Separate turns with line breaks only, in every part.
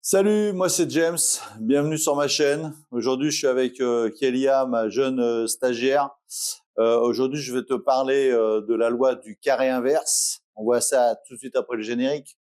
Salut, moi c'est James, bienvenue sur ma chaîne. Aujourd'hui je suis avec Kélia, ma jeune stagiaire. Aujourd'hui je vais te parler de la loi du carré inverse. On voit ça tout de suite après le générique.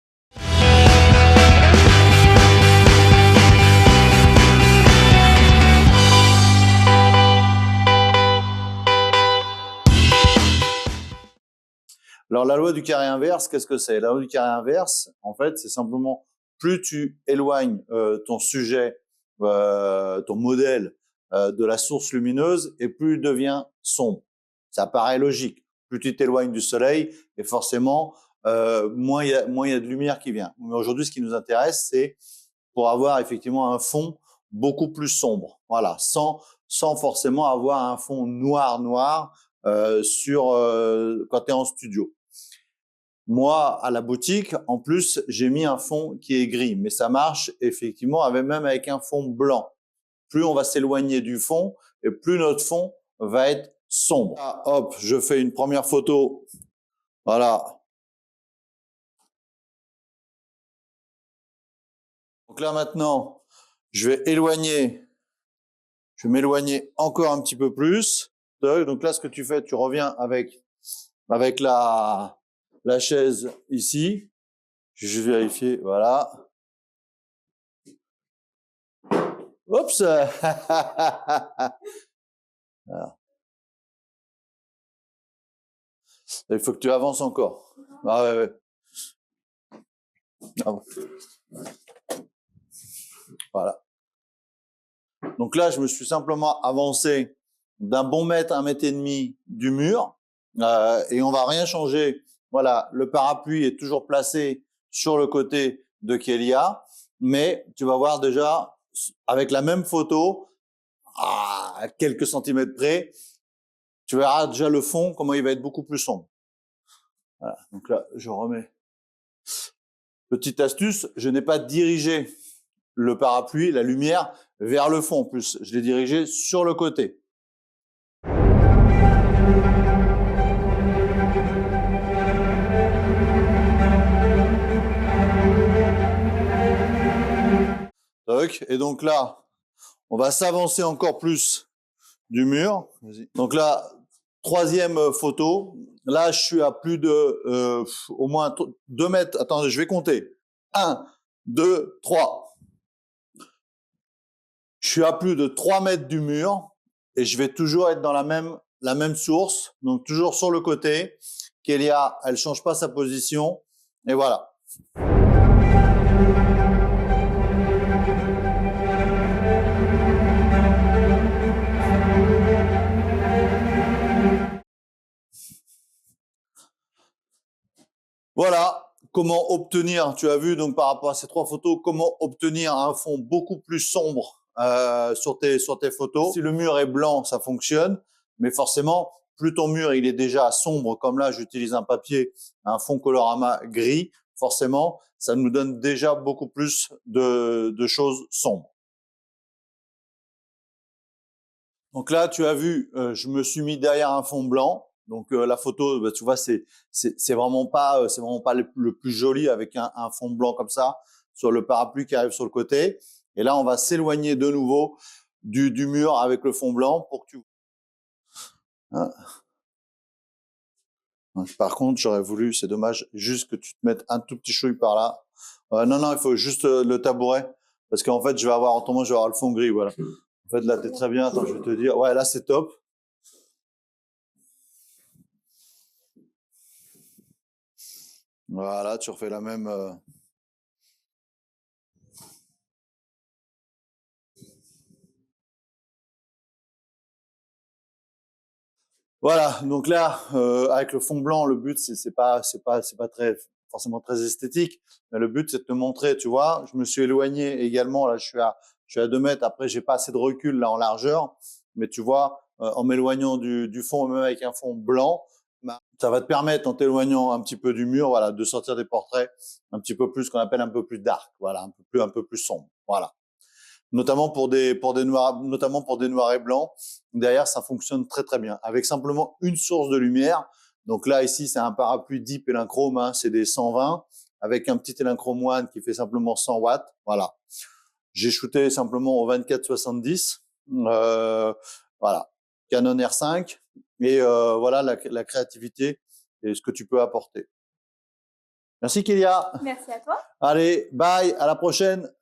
Alors la loi du carré inverse, qu'est-ce que c'est? La loi du carré inverse, en fait, c'est simplement plus tu éloignes ton sujet, ton modèle de la source lumineuse et plus il devient sombre. Ça paraît logique. Plus tu t'éloignes du soleil et forcément, moins il y a de lumière qui vient. Mais aujourd'hui, ce qui nous intéresse, c'est pour avoir effectivement un fond beaucoup plus sombre. Voilà, sans forcément avoir un fond noir quand tu es en studio. Moi, à la boutique, en plus, j'ai mis un fond qui est gris, mais ça marche effectivement même avec un fond blanc. Plus on va s'éloigner du fond et plus notre fond va être sombre. Ah, hop, je fais une première photo. Voilà. Donc là maintenant, je vais m'éloigner encore un petit peu plus. Donc là, ce que tu fais, tu reviens avec la chaise ici. Je vais vérifier, voilà. Oups. Voilà. Il faut que tu avances encore. Ah ouais. Ah bon. Voilà. Donc là, je me suis simplement avancé d'un bon mètre, 1,5 m du mur, et on va rien changer. Voilà, le parapluie est toujours placé sur le côté de Kélia, mais tu vas voir déjà, avec la même photo, à quelques centimètres près, tu verras déjà le fond, comment il va être beaucoup plus sombre. Voilà, donc là, je remets. Petite astuce, je n'ai pas dirigé le parapluie, la lumière, vers le fond. En plus, je l'ai dirigé sur le côté. Et donc là, on va s'avancer encore plus du mur. Donc là, troisième photo. Là, je suis à plus de au moins 2 mètres. Attendez, je vais compter. 1, 2, 3. Je suis à plus de 3 mètres du mur et je vais toujours être dans la même source, donc toujours sur le côté. Kélia, elle change pas sa position et voilà. Voilà comment obtenir, tu as vu donc par rapport à ces 3 photos, comment obtenir un fond beaucoup plus sombre sur tes photos. Si le mur est blanc, ça fonctionne, mais forcément, plus ton mur il est déjà sombre, comme là j'utilise un papier, un fond colorama gris, forcément, ça nous donne déjà beaucoup plus de choses sombres. Donc là, tu as vu, je me suis mis derrière un fond blanc. Donc la photo, bah, tu vois, c'est vraiment pas le plus joli avec un fond blanc comme ça sur le parapluie qui arrive sur le côté. Et là, on va s'éloigner de nouveau du mur avec le fond blanc pour que tu. Hein. Par contre, j'aurais voulu, c'est dommage, juste que tu te mettes un tout petit chouille par là. Non, il faut juste le tabouret parce qu'en fait, je vais avoir le fond gris, voilà. En fait, là, t'es très bien. Attends, je vais te dire. Ouais, là, c'est top. Voilà, tu refais la même. Voilà, donc là, avec le fond blanc, le but c'est pas forcément très esthétique, mais le but c'est de te montrer, tu vois. Je me suis éloigné également. Là, je suis à 2 mètres. Après, j'ai pas assez de recul là en largeur, mais tu vois, en m'éloignant du fond, même avec un fond blanc, bah, ça va te permettre, en t'éloignant un petit peu du mur, voilà, de sortir des portraits un petit peu plus, qu'on appelle un peu plus dark, voilà, un peu plus sombre, voilà. Notamment pour des noirs et blancs. Derrière, ça fonctionne très très bien avec simplement une source de lumière. Donc là, ici, c'est un parapluie Deep Elinchrome, hein, c'est des 120. avec un petit Elinchrom One qui fait simplement 100 watts. Voilà. J'ai shooté simplement au 24-70. Voilà. Canon R5. Et voilà la créativité et ce que tu peux apporter. Merci Kélia.
Merci à toi.
Allez, bye, à la prochaine.